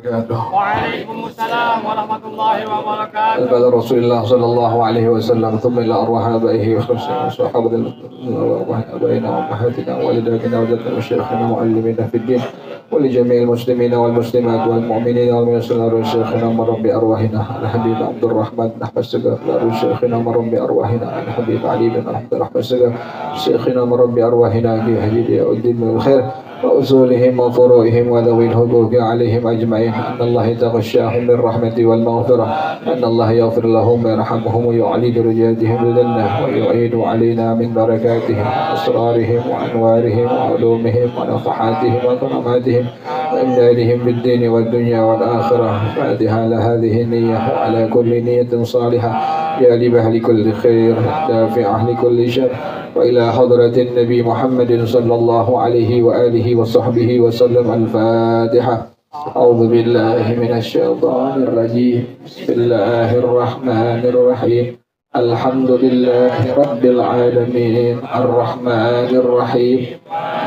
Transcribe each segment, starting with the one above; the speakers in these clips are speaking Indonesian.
Waalaikumsalam warahmatullahi wabarakatuh. Kepada Rasulullah sallallahu alaihi wasallam, thumma ila arwah abaihi wa sahabatina wa arwah abaina wa ummahatina wa walidatina wa jaddatina wa shaykhina wa muallimina fid din wa li jami'il muslimina wal muslimat wal mu'minina wal mu'minat wa shaykhina wa rabbi arwahina al-habib Abdurrahman Ahmad Sagar wa shaykhina wa rabbi arwahina al-habib Ali bin Ahmad Sagar shaykhina wa rabbi arwahina fi hadidi uddin bil khair وأصولهم وفروعهم وذوي الحقوق عليهم أجمعين أن الله يتغشاهم بالرحمة والمغفرة أن الله يغفر لهم ويرحمهم ويعلي درجاتهم بالجنة ويعيد علينا من بركاتهم وأسرارهم وأنوارهم وعلومهم ونفحاتهم وكراماتهم وإمدادهم بالدين والدنيا والآخرة فاتحة على هذه النية وعلى كل نية صالحة جالبة لكل خير دافعة لكل شر وإلى حضرة النبي محمد صلى الله عليه وآله وصحبه وسلم. الفاتحة. أعوذ بالله من الشيطان الرجيم. بسم الله الرحمن الرحيم. الحمد لله رب العالمين الرحمن الرحيم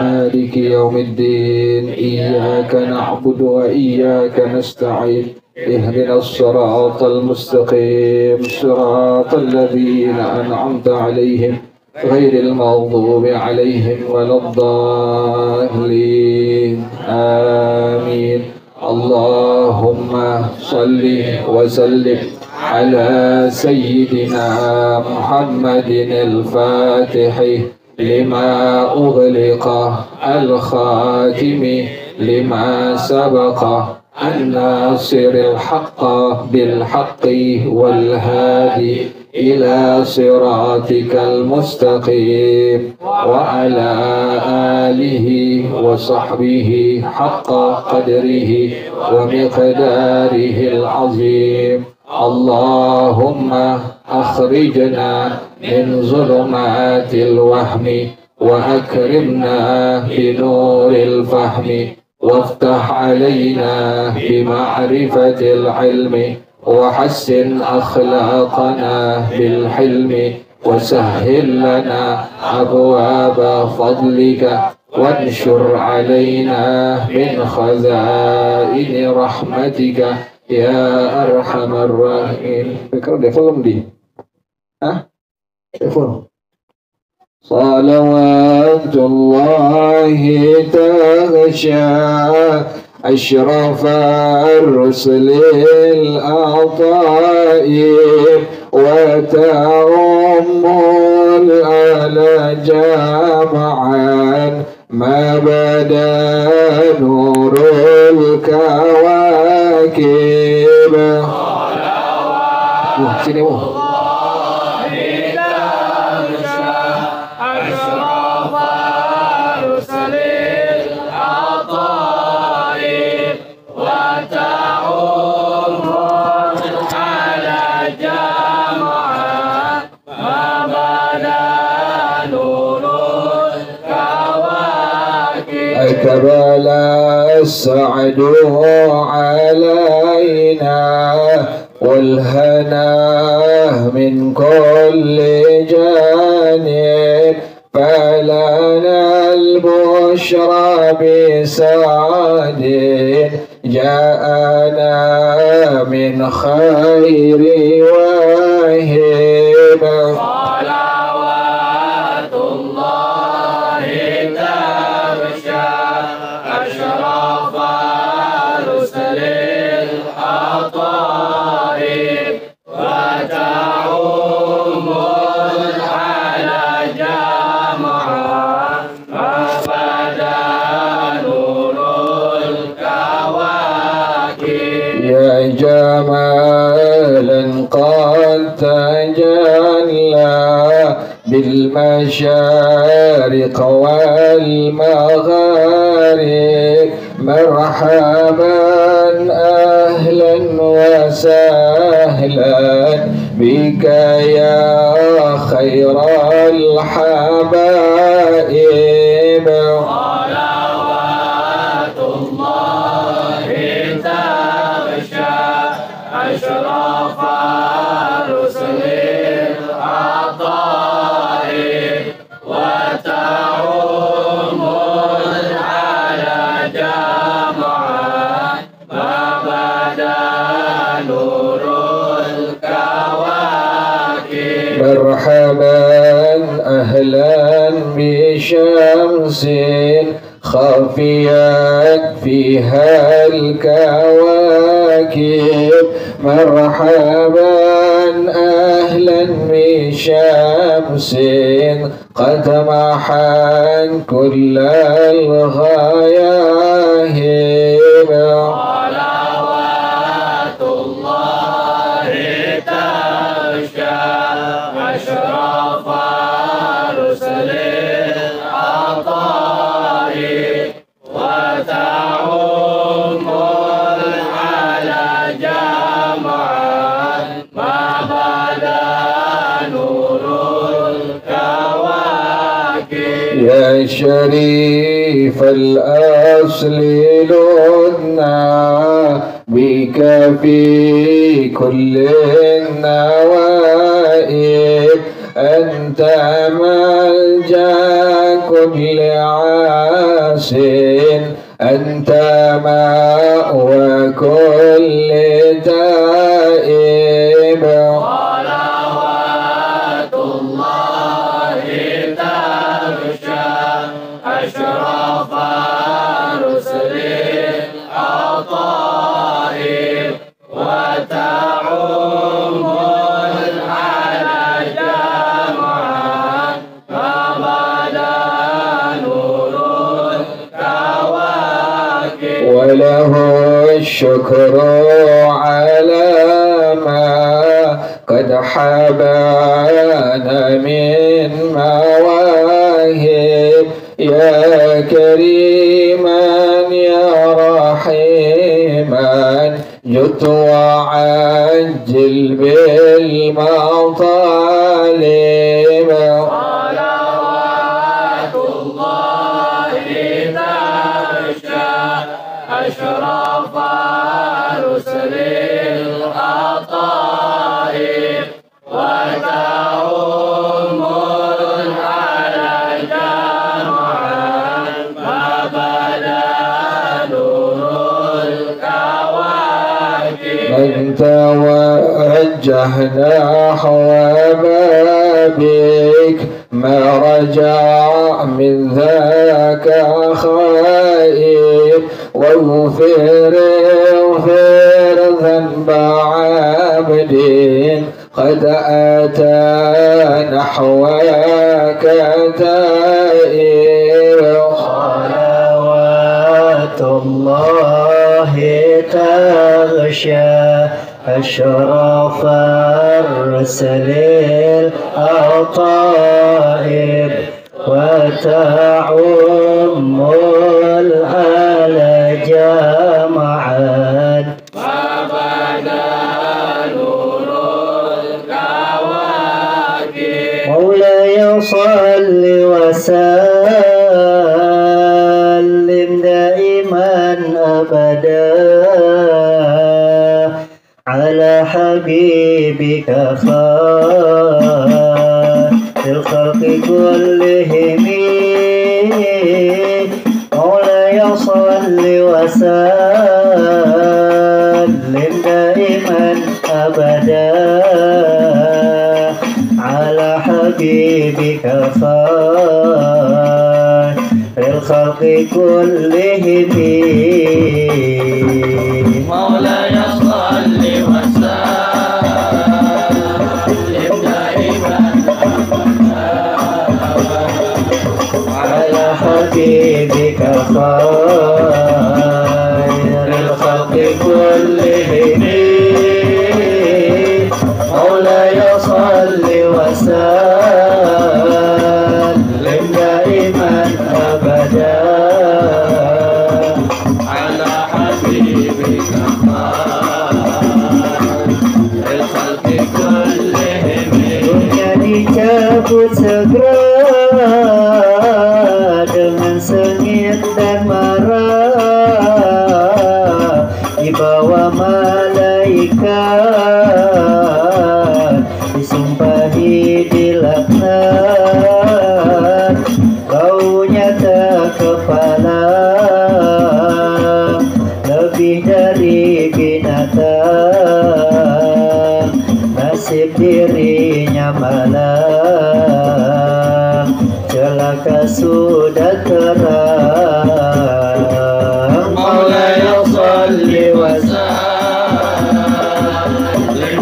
مالك يوم الدين إياك نعبد وإياك نستعين اهدنا الصراط المستقيم صراط الذين أنعمت عليهم غير المغضوب عليهم ولا الضالين آمين. اللهم صل وسلم على سيدنا محمد الفاتح لما أغلق الخاتم لما سبق الناصر الحق بالحق والهادي إلى صراطك المستقيم وعلى آله وصحبه حق قدره ومقداره العظيم. اللهم أخرجنا من ظلمات الوهم وأكرمنا بنور الفهم وافتح علينا بمعرفة العلم وحسن أخلاقنا بالحلم وسهل لنا أبواب فضلك وانشر علينا من خزائن رحمتك يا أرحم الراحمين. فكرة ديفون دي ديفون. صلوات الله تغشى أشرف الرسل الأعطاء وتعم الآل جامعا ما بدا نور الكواكب. sini أكبل السعد علينا والهنا من كل جانب فلنا البشرى بسعد جاءنا من خير واهب. جمالا قد تجلى بالمشارق والمغارب مرحبا أهلا وسهلا بك يا خير الحبائب. أشرف رسل العطاء وتعم على جمعا مرحبا أهلا بشمس خافيت فيها الكواكب مرحبا أهلا بشمس قد محت كل الغياهب صلوات الله تغشى أشرف رسل العطاء وتعم على جمعا ما بدا نور الكواكب يا شريف الأصل لدنا بك في كل النوائب أنت ملجأ كل عاص أنت مأوى كل تائب صلوات الله تغشى أشرف رسل العطاء وتعم على جمعا ما بدا نور الكواكب وله الشكر على ما قد حبانا من مواهب يا كريما يا رحيما جد وعجل بالمطالب صلوات الله تغشى أشرف رسل العطاء وتعم على جمعا ما بدا نور الكواكب من توجه نحو بابك ما رجع من ذاك خائب واغفر ذنب عبد قد أتى نحوك تائب صلوات الله تغشى أشرف الرسل الأطائب وتعم الآل جمعا ما بدا نور الكواكب مولاي صل وسلم دائما أبدا على حبيبك خير الخلق كلهم مولاي صل وسلم دائما أبدا على حبيبك خير الخلق كلهم مولاي صل وسلم دائما على حبيبك خير الخلق كلهم مولاي صل وسلم دائما أبدا على حبيبك الخلق كلهم dunia dicabut segera dengan sengit dan marah dibawa malaikat disumpahi dilaknat baunya tak kepala lebih dari binatang nasib dirinya malah sudah terang. Maulaya salli wa sallim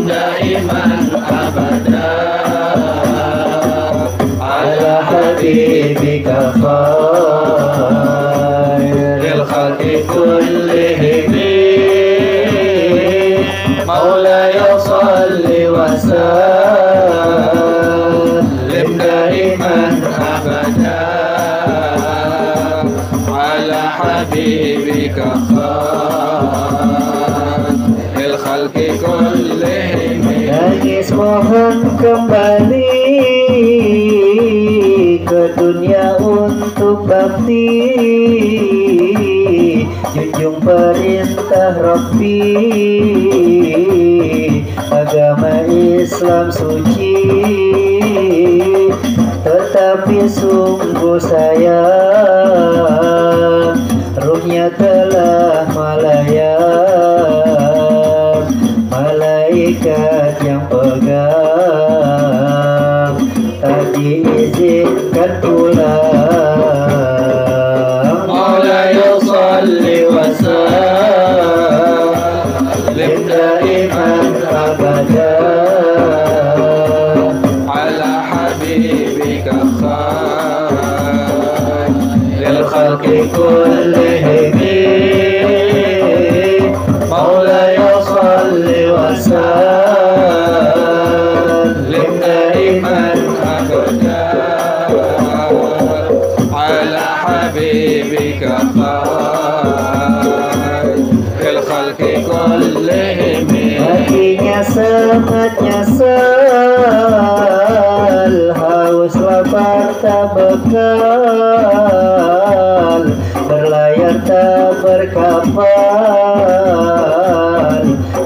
daiman abada Ala habibika khairil khalqi kullihim. Maulaya salli wa sallim daiman abada ala habibika khairil khalqi kullihim. Nangis mohon kembali ke dunia untuk bakti, junjung perintah Rabbi, agama Islam suci. Tetapi sungguh sayang, ruhnya telah melayang. Malaikat yang pegang tak diizinkan pulang. Maulaya salli wa sallim daiman abada ala habibika khairil khalqi kullihim. Maulaya salli wa sallim daiman abada ala habibika khairil khalqi kullihim. Hatinya sangat nyesal, haus lapar tak bekal, berlayar tak berkapal,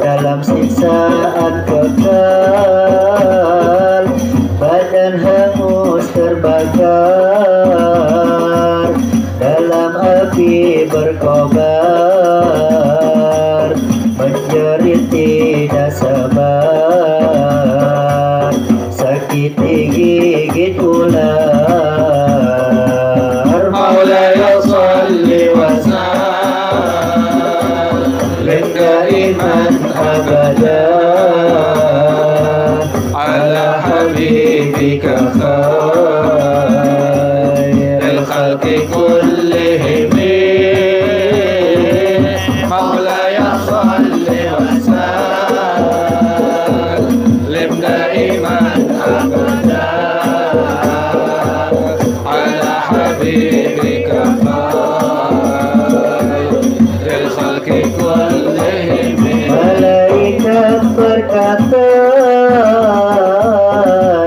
dalam siksaan kekal, badan hangus terbakar, dalam api berkobar, menjerit tidak sabar, sakit digigit ular. Maulaya salli wa sallim daiman abada ala habibika khairil khalqi kullihim. Maulaya salli wa sallim daiman abada ala habibika khairil khalqi kullihim. Malaikat berkata,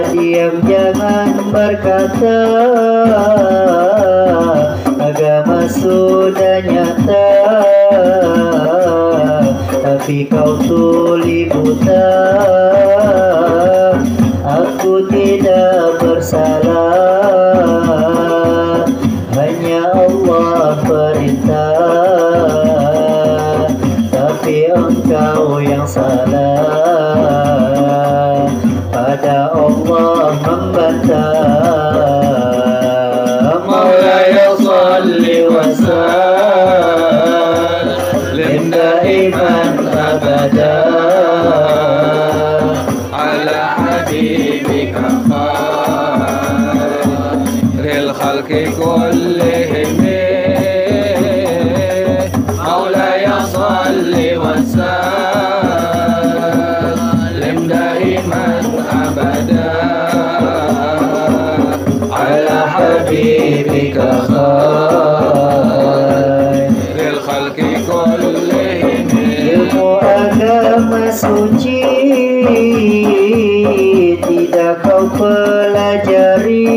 diam jangan berkata, agama sudah nyata, tapi kau tuli buta. Aku tidak bersalah, hanya Allah perintah, tapi engkau yang salah, pada Allah membantah. Maulaya salli wa sallim daiman abada ala habibika khairil khalqi kullihim. Maulaya salli wa sallim daiman abada ala habibika khairil khalqi kullihim. Ilmu agama suci tidak kau pelajari,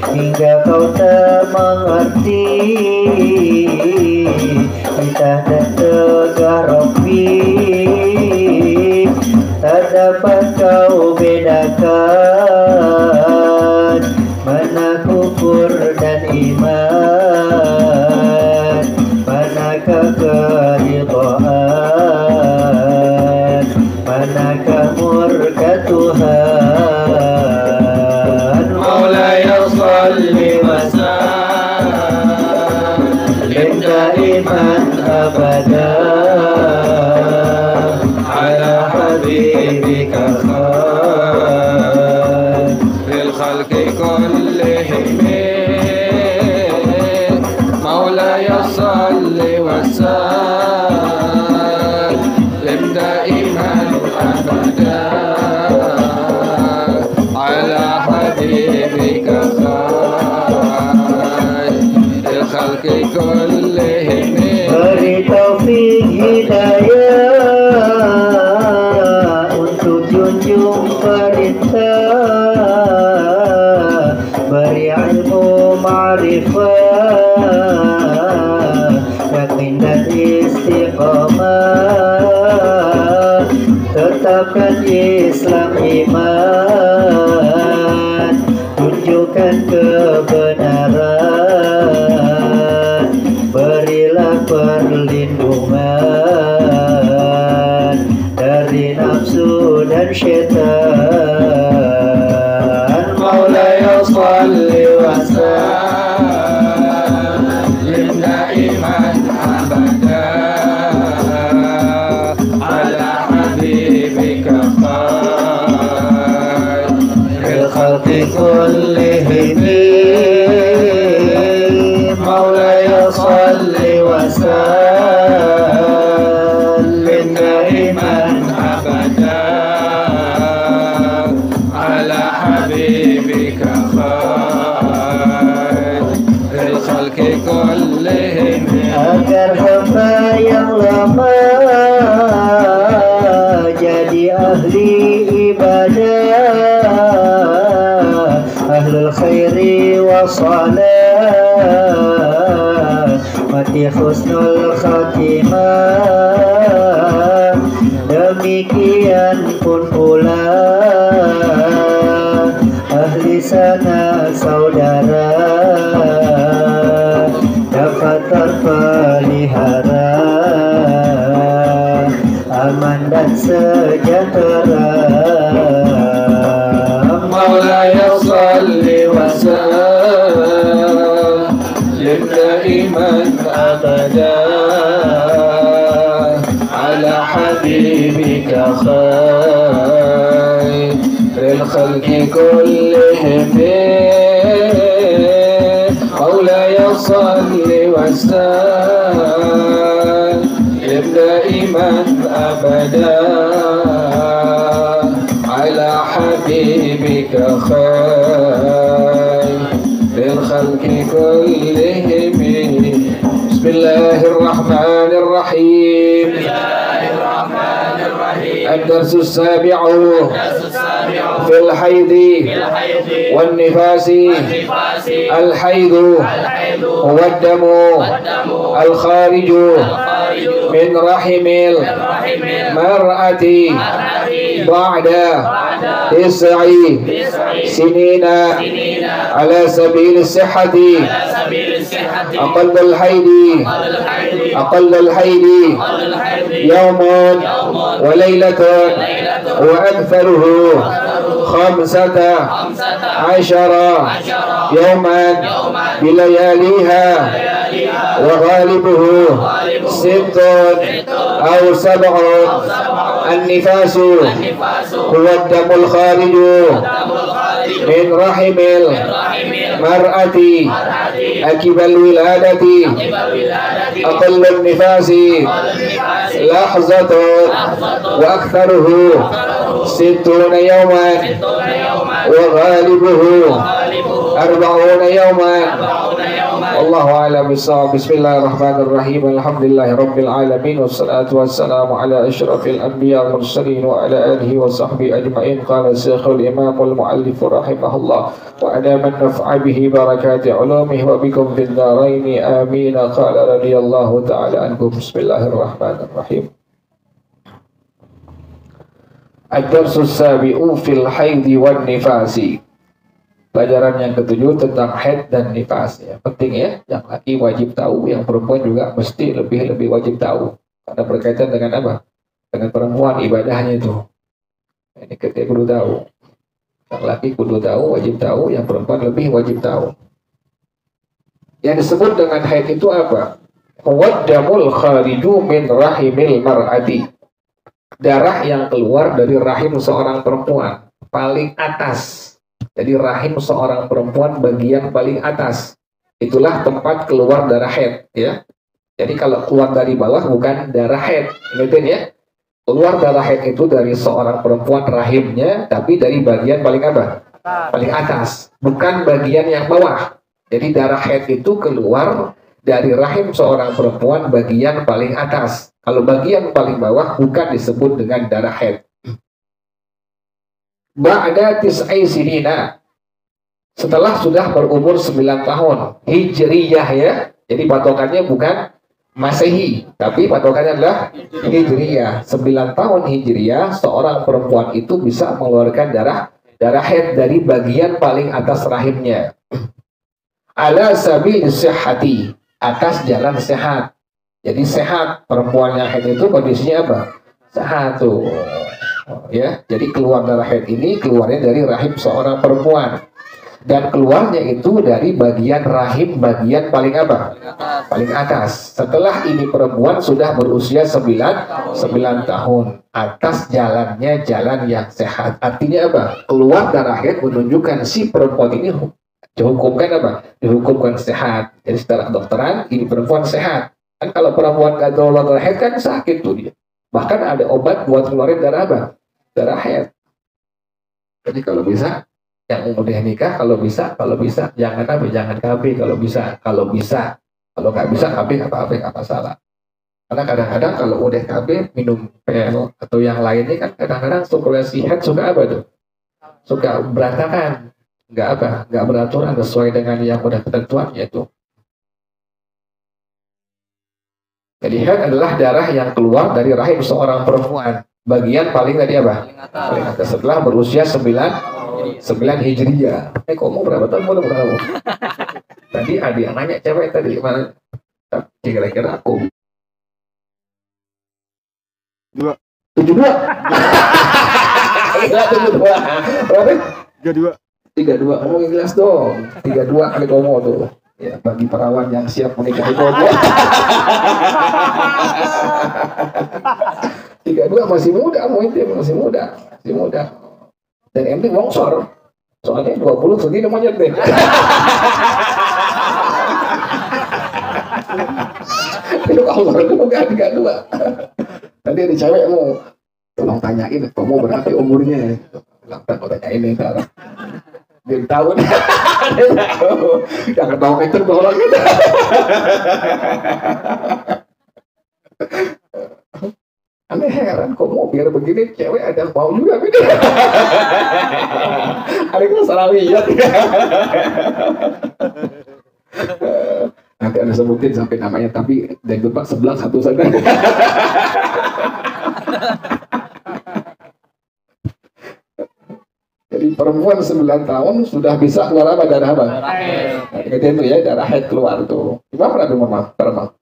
hingga kau tak mengerti titah dan tegah Rabbi. Tak dapat kau bedakan mana kufur dan iman, manakah keridhaan, manakah murka Tuhan. Maulaya أبدا على حبيبك خير الخلق كلهم مولاي صل وسلم دائما أبدا على حبيبك خير الخلق كلهم beri taufik hidayah untuk junjung perintah, beri ilmu ma'rifah, yakin dan istiqamah, tetapkan Islam iman, tunjukkan kebenaran, berilah perlindungan dari nafsu dan syaitan. مولاي صل وسلم دائما أبدا على حبيبك خير الخلق كلهم مولاي صل وسلم دائما أبدا على حبيبك خير الخلق كلهم Agar hamba yang lama jadi ahli ibadah, ahlul khairi wa salah, mati husnul khatimah, demikian pun pula ahli sana saudara dapat terpelihara aman dan sejahtera. مولاي صل وسلم دائما أبدا على حبيبك خير الخلق كلهم مولاي صل وسلم دائما أبدا على حبيبك خير الخلق كلهم بسم الله الرحمن الرحيم الدرس السابع في الحيض والنفاس الحيض هو الدم الخارج من رحم المرأة بعد 9 سنين على سبيل الصحة. أقل الحيض يوم وليلة وأكثره 15 يوما بلياليها وغالبه 6 أو 7. النفاس هو الدم الخارج من رحم المرأة عقب الولادة. أقل النفاس لحظة وأكثره 60 يوما وغالبه 40 يوما. والله أعلم بالصواب. بسم الله الرحمن الرحيم. الحمد لله رب العالمين والصلاة والسلام على أشرف الأنبياء والمرسلين وعلى آله وصحبه أجمعين. قال الشيخ الإمام المؤلف رحمه الله وعلى من نفع به بركات علومه وبكم في الدارين آمين. قال رضي الله تعالى عنكم. بسم الله الرحمن الرحيم. الدرس السابع في الحيض والنفاس. Pelajaran yang ketujuh tentang haid dan nifas. Ya, penting ya, yang laki wajib tahu, yang perempuan juga mesti lebih wajib tahu. Karena berkaitan dengan apa? Dengan perempuan ibadahnya itu. Ini kita kudu tahu. Yang laki kudu tahu, wajib tahu, yang perempuan lebih wajib tahu. Yang disebut dengan haid itu apa? Wadamul khariju min rahimil mar'ati. Darah yang keluar dari rahim seorang perempuan paling atas. Jadi rahim seorang perempuan bagian paling atas. Itulah tempat keluar darah haid, ya. Jadi kalau keluar dari bawah bukan darah haid, ingetin ya. Keluar darah haid itu dari seorang perempuan rahimnya, tapi dari bagian paling apa? Paling atas, bukan bagian yang bawah. Jadi darah haid itu keluar dari rahim seorang perempuan bagian paling atas. Kalau bagian paling bawah bukan disebut dengan darah haid. Ba'da tis'i sinina. Setelah sudah berumur 9 tahun. Hijriyah ya. Jadi patokannya bukan Masehi, tapi patokannya adalah Hijriyah. 9 tahun Hijriyah, seorang perempuan itu bisa mengeluarkan darah haid dari bagian paling atas rahimnya. Ala sabil sihhati, atas jalan sehat. Jadi sehat, perempuan yang haid itu kondisinya apa? Sehat tuh. Ya, jadi keluar darah haid ini keluarnya dari rahim seorang perempuan. Dan keluarnya itu dari bagian rahim bagian paling apa? Paling atas. Setelah ini perempuan sudah berusia 9 tahun. Atas jalannya jalan yang sehat. Artinya apa? Keluar darah haid menunjukkan si perempuan ini dihukumkan apa? Dihukumkan sehat. Jadi secara kedokteran ini perempuan sehat. Kan kalau perempuan nggak keluar darah haid kan sakit tuh dia. Bahkan ada obat buat keluarin darah apa? Darah haid. Jadi kalau bisa yang udah nikah kalau bisa jangan apa? Jangan KB kalau bisa kalau nggak bisa KB apa salah. Karena kadang-kadang kalau udah KB minum pil atau yang lainnya kan kadang-kadang sirkulasi haid suka apa tuh? Suka berantakan. Nggak beraturan sesuai dengan yang udah ketentuannya itu. Jadi haid adalah darah yang keluar dari rahim seorang perempuan. Bagian paling tadi apa? Paling atas. Setelah berusia 9 Hijriyah. Kamu berapa tahun? Berapa? Tadi ada yang nanya cewek tadi mana? Kira-kira aku 72. 72. Berapa? 32. Ngomong yang jelas dong. 32 kali komo tuh. Ya, bagi perawan yang siap menikahi komo. 32 masih muda, masih muda. Dan ente wongsor. Soalnya 20 segini namanya deh. Itu kalau bukan 32. Tadi ada cewek mau tolong tanyain kamu berapa umurnya. Mau tanyain nih ntar. Dia tahu nih. Jangan tahu itu orang kita. Aneh heran kok mau biar begini cewek ada mau juga gitu. Ada kita salah lihat. Nanti ada sebutin sampai namanya tapi dari depan sebelah satu saja. Jadi perempuan 9 tahun sudah bisa keluar apa? Darah apa? Itu ya darah haid keluar tuh. Gimana mama? Berapa?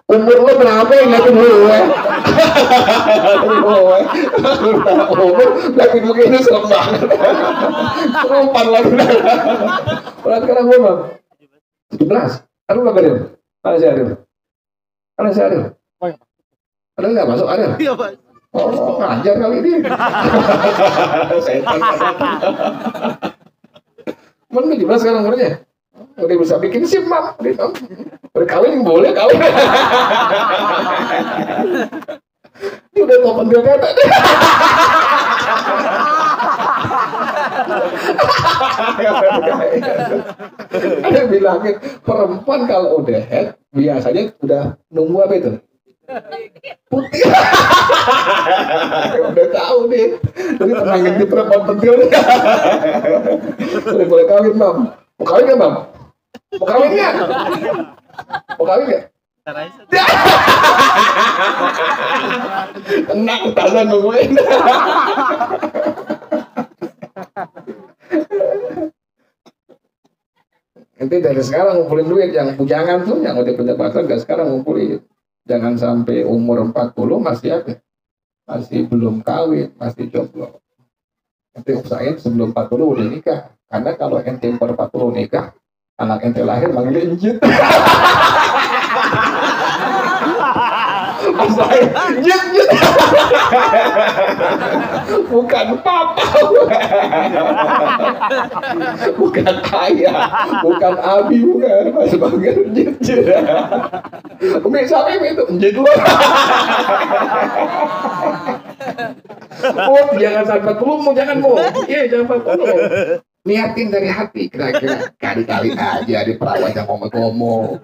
Umur lo berapa yang lagi dulu ya? Umur lagi begini serem banget. Serempan lagi. Berarti sekarang gue bang 17. Aduh nggak Adil? Mana si Adil? Adil nggak masuk Adil? Iya pak. Oh ngajar kali ini. Setan. Mana 17 sekarang umurnya? Udah bisa bikin SIM mam. Berkawin boleh kawin. Ini udah topan kata. Ada yang bilangin perempuan kalau udah head biasanya udah nunggu apa itu? Putih. Udah tahu nih. Jadi tenangin di perempuan pentil nih. Boleh kawin mam. Mau kawin nggak mam? Mau kawin nggak? Tenang, tahan nungguin. Nanti dari sekarang ngumpulin duit yang bujangan tuh, yang udah pendapatan gak sekarang ngumpulin. Jangan sampai umur 40 masih apa? Masih belum kawin, masih jomblo. Nanti usahain sebelum 40 udah nikah. Karena kalau ente umur 40 nikah, anak ente lahir manggil injit. Jut. Bukan papa. Bukan ayah. Bukan abi, bukan. Mas Bagir jut. Umi sampai itu jut lu. Oh, jangan sampai 40, jangan mau. Iya, jangan 40. Niatin dari hati, kira-kira kali-kali aja di perawan yang ngomong-ngomong.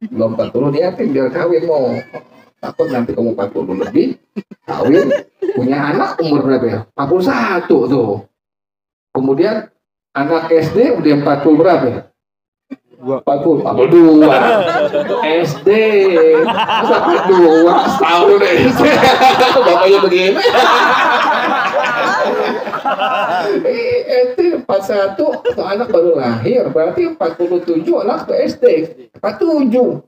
Belum 40 niatin biar kawin mau. Takut nanti kamu 40 lebih, kawin, punya anak umur berapa ya? 41 tuh. Kemudian anak SD udah 40 berapa ya? 42 SD. Masa 42 setahun SD. Bapaknya begini. SD 41 tuh anak baru lahir, berarti 47 anak ke SD, 47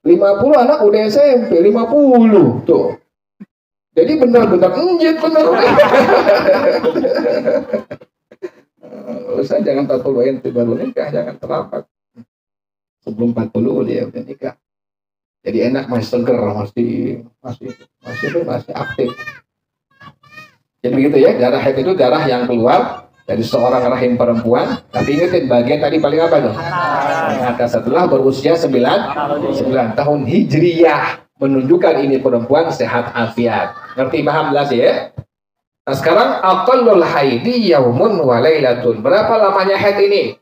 50 anak udah SMP, 50 tuh. Jadi benar-benar enjit benar. Usah jangan 40 ente baru nikah, jangan terlambat. Sebelum 40 dia udah nikah. Jadi enak, masih seger, masih aktif. Jadi begitu ya, darah haid itu darah yang keluar dari seorang rahim perempuan. Tapi ingetin bagian tadi paling apa tuh? Maka setelah berusia 9 tahun Hijriyah, menunjukkan ini perempuan sehat afiat. Ngerti, paham jelas ya? Nah sekarang aqallul haidi yaumun wa lailatun. Berapa lamanya haid ini?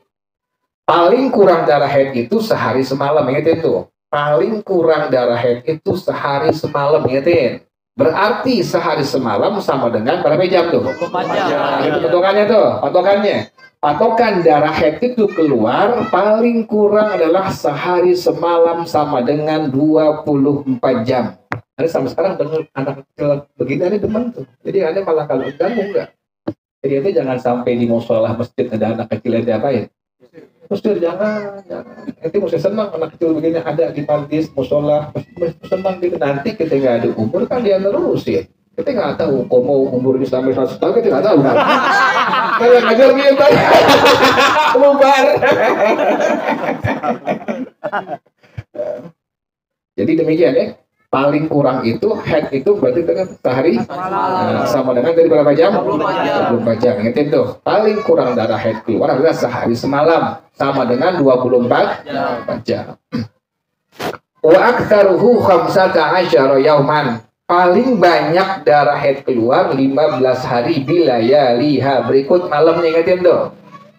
Paling kurang darah haid itu sehari semalam, ingetin tuh. Paling kurang darah haid itu sehari semalam, ingetin. Berarti sehari semalam sama dengan berapa jam tuh? 24 jam. Itu patokannya tuh, patokannya. Patokan darah haid itu keluar paling kurang adalah sehari semalam sama dengan 24 jam. Ada sampai sekarang dengar anak kecil begini ada demen tuh. Jadi ada malah kalau ganggu enggak. Jadi itu jangan sampai di musola masjid ada anak kecil yang diapain. Mesti jangan. Nanti mesti senang anak kecil begini ada di pantis, musola, mesti senang gitu. Nanti kita nggak ada umur kan dia nerusin. Kita nggak tahu kok mau umur ini sampai 100 tahun kita nggak tahu kan. Kayak ngajar dia tanya. Bubar. Jadi demikian ya. Paling kurang itu head itu berarti dengan sehari sama dengan dari berapa jam? 24 jam. Ingetin tuh. Paling kurang darah head keluar adalah sehari semalam sama dengan 24 jam. Wa aktsaruhu 15 yauman. Paling banyak darah head keluar 15 hari bila ya liha berikut malamnya, ingetin tuh.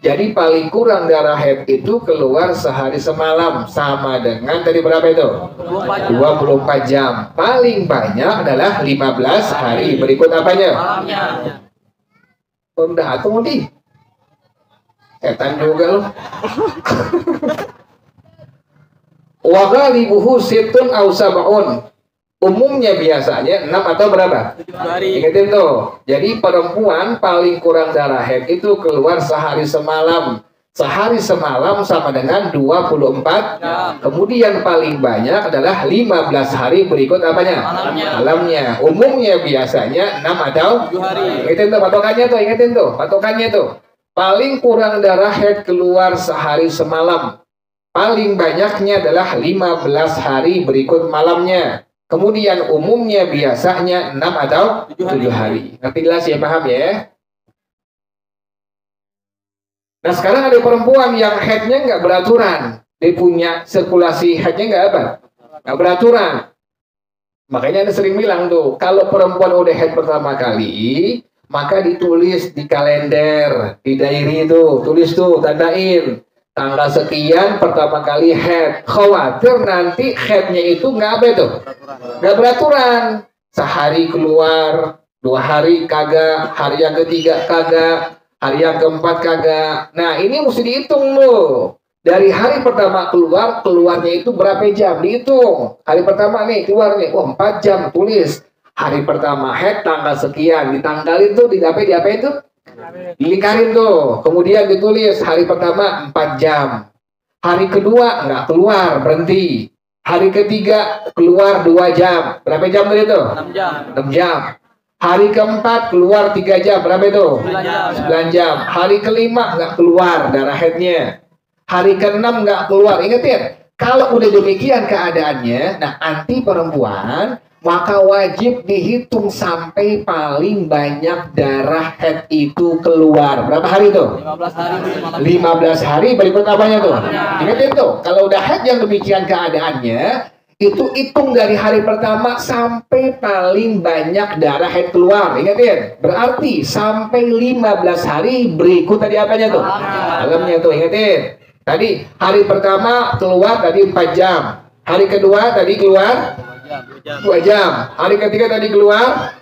Jadi paling kurang darah haid itu keluar sehari semalam sama dengan tadi berapa itu? 24 jam. Paling banyak adalah 15 hari. Berikut apanya? Udah atau di? Setan juga loh. Wa ghalibuhu sittun aw sab'un. Umumnya biasanya 6 atau berapa? 7 hari. Ingetin tuh. Jadi perempuan paling kurang darah haid itu keluar sehari semalam. Sehari semalam sama dengan 24 jam. Kemudian paling banyak adalah 15 hari berikut apanya? Malamnya. Umumnya biasanya 6 atau 7 hari. Ingetin tuh patokannya tuh, ingetin tuh. Patokannya tuh. Paling kurang darah haid keluar sehari semalam. Paling banyaknya adalah 15 hari berikut malamnya. Kemudian umumnya biasanya 6 atau 7 hari. Nanti jelas ya, paham ya? Nah sekarang ada perempuan yang headnya nggak beraturan. Dia punya sirkulasi headnya nggak apa? Nggak beraturan. Makanya ada sering bilang tuh, kalau perempuan udah head pertama kali, maka ditulis di kalender, di diary itu, tulis tuh, tandain. Tanggal sekian pertama kali head. Khawatir nanti headnya itu nggak apa itu? Nggak beraturan. Sehari keluar, 2 hari kagak, hari yang ketiga kagak, hari yang keempat kagak. Nah ini mesti dihitung loh. Dari hari pertama keluar, keluarnya itu berapa jam? Dihitung. Hari pertama nih keluar nih, 4 jam, tulis. Hari pertama head tanggal sekian, ditanggalin tuh, diapa itu? Dilingkarin tuh, kemudian ditulis hari pertama 4 jam, hari kedua nggak keluar, berhenti, hari ketiga keluar 2 jam, berapa jam tadi itu? 6 jam. Hari keempat keluar 3 jam, berapa itu? 9 jam. Hari kelima nggak keluar darah headnya, hari keenam nggak keluar. Ingetin, Kalau udah demikian keadaannya, nah anti perempuan, maka wajib dihitung sampai paling banyak darah haid itu keluar. Berapa hari tuh? 15 hari berikut apanya tuh? Ingatin tuh, kalau udah haid yang demikian keadaannya, itu hitung dari hari pertama sampai paling banyak darah haid keluar. Ingatin, berarti sampai 15 hari berikut tadi apanya tuh? Malamnya tuh, ingatin. Tadi hari pertama keluar tadi 4 jam. Hari kedua tadi keluar 2 jam. Hari ketiga tadi keluar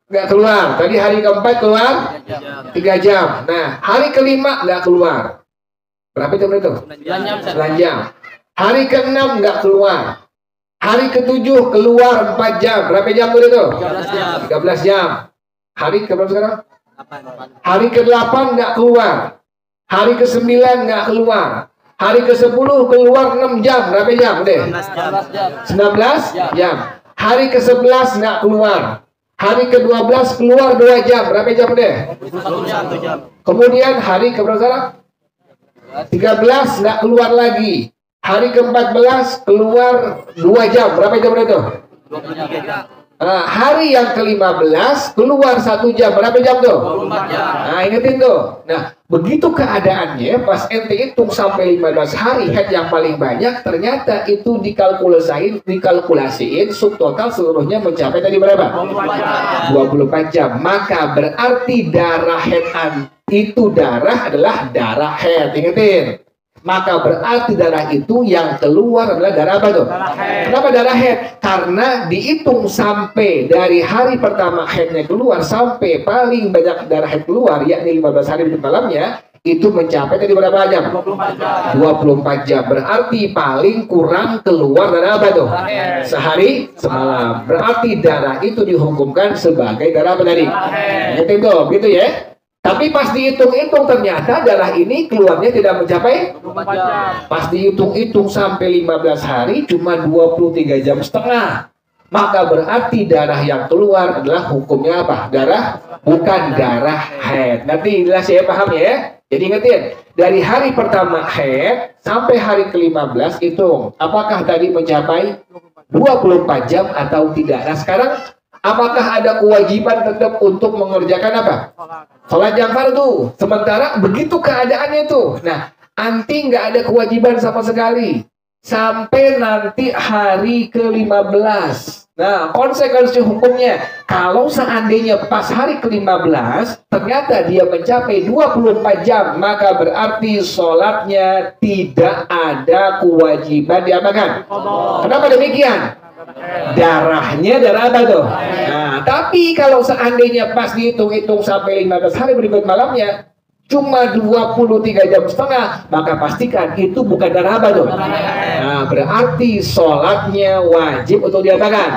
nggak keluar. Tadi hari keempat keluar 3 jam. Nah, hari kelima nggak keluar. Berapa jam itu? 9 jam. Hari keenam nggak keluar. Hari ketujuh keluar 4 jam. Berapa jam itu? 13 jam. Hari ke berapa sekarang? Hari ke-8 nggak keluar. Hari ke-9 nggak keluar. Hari ke-10 keluar 6 jam. Berapa jam? Udah? 19 jam. Hari ke-11 nggak keluar. Hari ke-12 keluar 2 jam. Berapa jam udah? 1 jam. Kemudian hari ke berapa sekarang? 13 nggak keluar lagi. Hari ke-14 keluar 2 jam. Berapa jam udah tuh? 23 jam. Nah, hari yang ke-15 keluar 1 jam. Berapa jam tuh? 24 jam. Nah, ingetin tuh. Nah, begitu keadaannya pas ente hitung sampai 15 hari haid yang paling banyak, ternyata itu dikalkulasiin subtotal seluruhnya mencapai tadi berapa? 24 jam. Maka berarti darah haid itu darah adalah darah haid. Ingetin. Maka berarti darah itu yang keluar adalah darah apa tuh? Kenapa darah haid? Karena dihitung sampai dari hari pertama haidnya keluar sampai paling banyak darah haid keluar, yakni 15 hari di malamnya, itu mencapai tadi berapa jam? 24 jam. Berarti paling kurang keluar darah apa tuh? Sehari semalam. Berarti darah itu dihukumkan sebagai darah apa tadi? Gitu tuh, gitu ya. Tapi pas dihitung-hitung ternyata darah ini keluarnya tidak mencapai 24 jam. pas dihitung-hitung sampai 15 hari cuma 23 jam setengah. Maka berarti darah yang keluar adalah hukumnya apa? Darah, bukan darah haid. Nanti jelas ya, paham ya? Jadi ingetin, dari hari pertama haid sampai hari ke-15 hitung. Apakah tadi mencapai 24 jam atau tidak? Nah sekarang apakah ada kewajiban tetap untuk mengerjakan apa? Sholat yang fardu. Sementara begitu keadaannya tuh. Nah, anti nggak ada kewajiban sama sekali. Sampai nanti hari ke-15. Nah, konsekuensi hukumnya. Kalau seandainya pas hari ke-15, ternyata dia mencapai 24 jam. Maka berarti sholatnya tidak ada kewajiban diapakan. Kenapa demikian? Darahnya darah apa tuh? Nah, tapi kalau seandainya pas dihitung-hitung sampai 15 hari berikut malamnya cuma 23 jam setengah, maka pastikan itu bukan darah apa tuh? Nah, berarti sholatnya wajib untuk diapakan.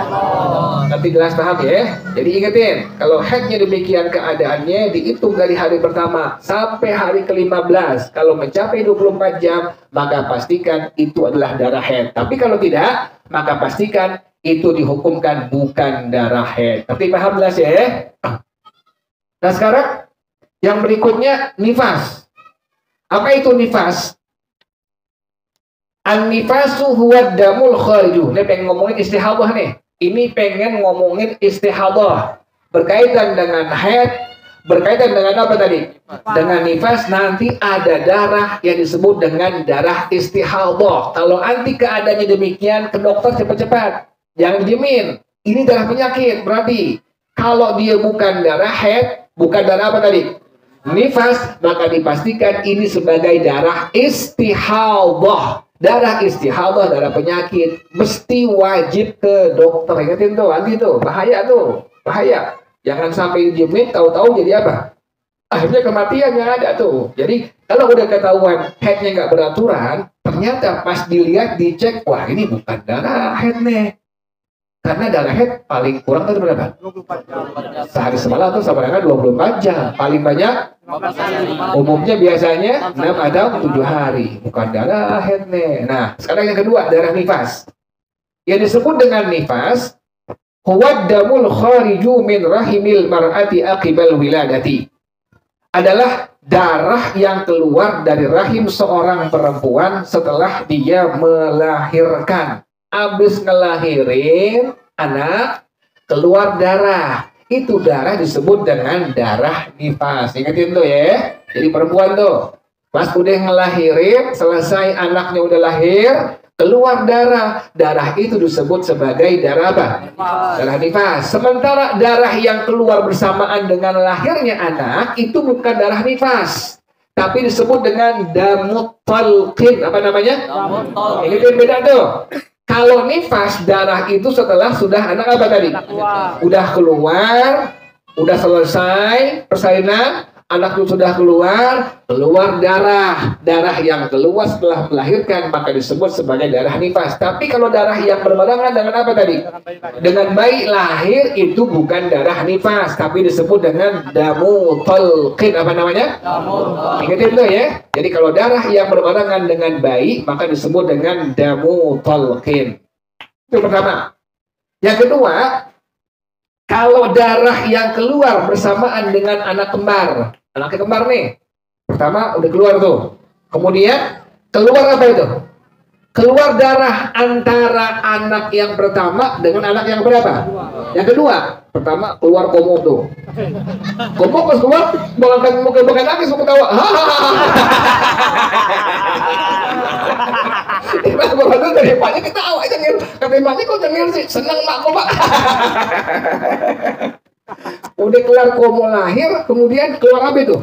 Nanti jelas paham ya? Jadi ingetin, kalau haidnya demikian keadaannya dihitung dari hari pertama sampai hari ke-15. Kalau mencapai 24 jam, maka pastikan itu adalah darah haid. Tapi kalau tidak, maka pastikan itu dihukumkan bukan darah haid. Tapi paham jelas ya? Nah sekarang yang berikutnya nifas. Apa itu nifas? An-nifasu huwa damul khariju. Ini pengen ngomongin istihadah nih. Ini pengen ngomongin istihadah. Berkaitan dengan haid, berkaitan dengan apa tadi? Dengan nifas nanti ada darah yang disebut dengan darah istihadah. Kalau anti keadaannya demikian, ke dokter cepat-cepat. Jangan dijamin. Ini darah penyakit. Berarti kalau dia bukan darah haid, bukan darah apa tadi? Nifas, maka dipastikan ini sebagai darah istihadah. Darah istihadah, darah penyakit, mesti wajib ke dokter. Ingatin tuh, anti tuh, bahaya tuh, bahaya. Jangan sampai dijamin, tahu-tahu jadi apa? Akhirnya kematian yang ada tuh. Jadi kalau udah ketahuan haidnya nggak beraturan, ternyata pas dilihat, dicek, wah ini bukan darah haid nih. Karena darah haid paling kurang itu berapa? 24 jam. Sehari semalam atau sama dengan 24 jam. Paling banyak, umumnya biasanya 6 atau 7 hari. Bukan darah haid nih. Nah, sekarang yang kedua, darah nifas. Yang disebut dengan nifas, huwa damul khariju min rahimil mar'ati aqibal wiladati. Adalah darah yang keluar dari rahim seorang perempuan setelah dia melahirkan. Habis ngelahirin anak, keluar darah. Itu darah disebut dengan darah nifas. Ingatin tuh ya. Jadi perempuan tuh, pas udah ngelahirin, selesai anaknya udah lahir, keluar darah. Darah itu disebut sebagai darah apa? Darah nifas. Sementara darah yang keluar bersamaan dengan lahirnya anak itu bukan darah nifas, tapi disebut dengan damut talqin. Apa namanya? Ini yang beda tuh. Kalau nifas, darah itu setelah sudah anak apa tadi? Udah keluar, udah selesai persalinan, anak itu sudah keluar darah. Darah yang keluar setelah melahirkan maka disebut sebagai darah nifas. Tapi kalau darah yang berbarengan dengan apa tadi? Dengan bayi lahir itu bukan darah nifas, tapi disebut dengan damu talqin. Apa namanya? Ingatin tuh ya. Jadi kalau darah yang berbarengan dengan bayi maka disebut dengan damu talqin. Itu pertama. Yang kedua, kalau darah yang keluar bersamaan dengan anak kembar. Anaknya kembar nih. Pertama udah keluar tuh. Kemudian keluar apa itu? Keluar darah antara anak yang pertama dengan anak yang berapa? Yang kedua. Pertama keluar komo tuh. Komo pas keluar bukan nangis, mau ketawa. Baru dari emaknya ketawa aja ngir. Kata emaknya kok ngir sih? Seneng makku pak. Udah keluar komo lahir, kemudian keluar apa itu?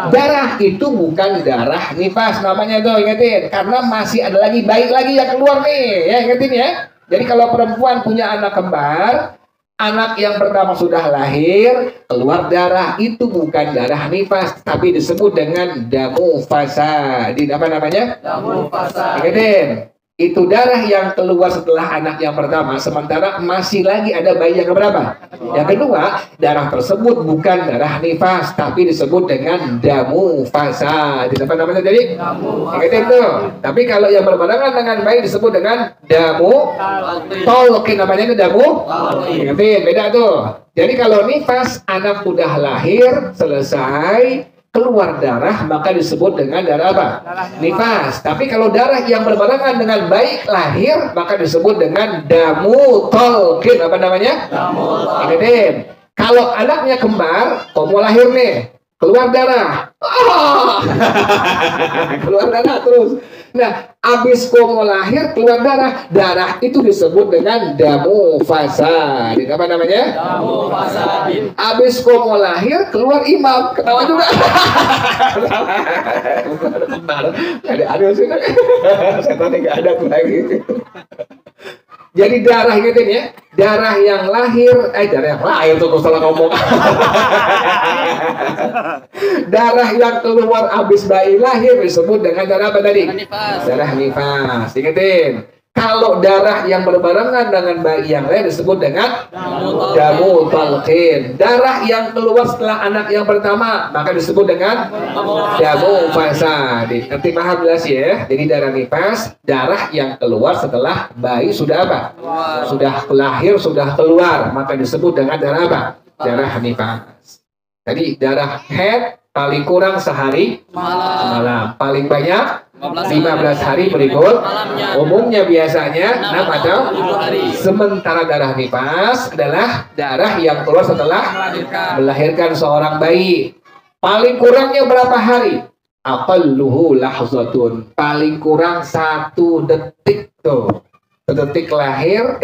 Darah itu bukan darah nifas namanya tuh, ingetin. Karena masih ada lagi bayi lagi yang keluar nih, ya ingetin ya. Jadi kalau perempuan punya anak kembar, anak yang pertama sudah lahir, keluar darah, itu bukan darah nifas, tapi disebut dengan damu fasad. Apa namanya? Damu fasad. Ingetin. Itu darah yang keluar setelah anak yang pertama, sementara masih lagi ada bayi yang berapa? Yang kedua, darah tersebut bukan darah nifas, tapi disebut dengan damu fasad. Apa namanya tadi? Ingatin tuh. Tapi kalau yang berbarengan dengan bayi disebut dengan damu talqin. Namanya itu damu. Ingatin, beda tuh. Jadi kalau nifas, anak udah lahir, selesai, keluar darah, maka disebut dengan darah apa? Nifas. Tapi kalau darah yang berbarengan dengan bayi lahir, maka disebut dengan damu talqin. Apa namanya? Ingatin. Kalau anaknya kembar, komo lahir nih, keluar darah. Keluar darah terus. Nah, abis komo lahir keluar darah, darah itu disebut dengan damu fasad. Apa namanya? Damu fasad. Abis komo lahir keluar imam, ketawa juga. Ada sih. Setan nggak ada lagi. Jadi darah gitu ya, darah yang lahir, darah yang lahir tuh salah ngomong. Darah yang keluar abis bayi lahir disebut dengan darah apa tadi? Darah nifas. Ingetin. Kalau darah yang berbarengan dengan bayi yang lain disebut dengan damu talqin. Darah yang keluar setelah anak yang pertama maka disebut dengan damu fasad. Nanti paham jelas ya. Jadi darah nifas, darah yang keluar setelah bayi sudah apa? Sudah lahir, sudah keluar, maka disebut dengan darah apa? Darah nifas. Tadi darah haid paling kurang sehari malam, paling banyak 15 hari berikut. Umumnya biasanya 6 atau sementara darah nifas adalah darah yang keluar setelah melahirkan seorang bayi. Paling kurangnya berapa hari? Aqalluhu lahzatun. Paling kurang 1 detik tuh. 1 detik lahir,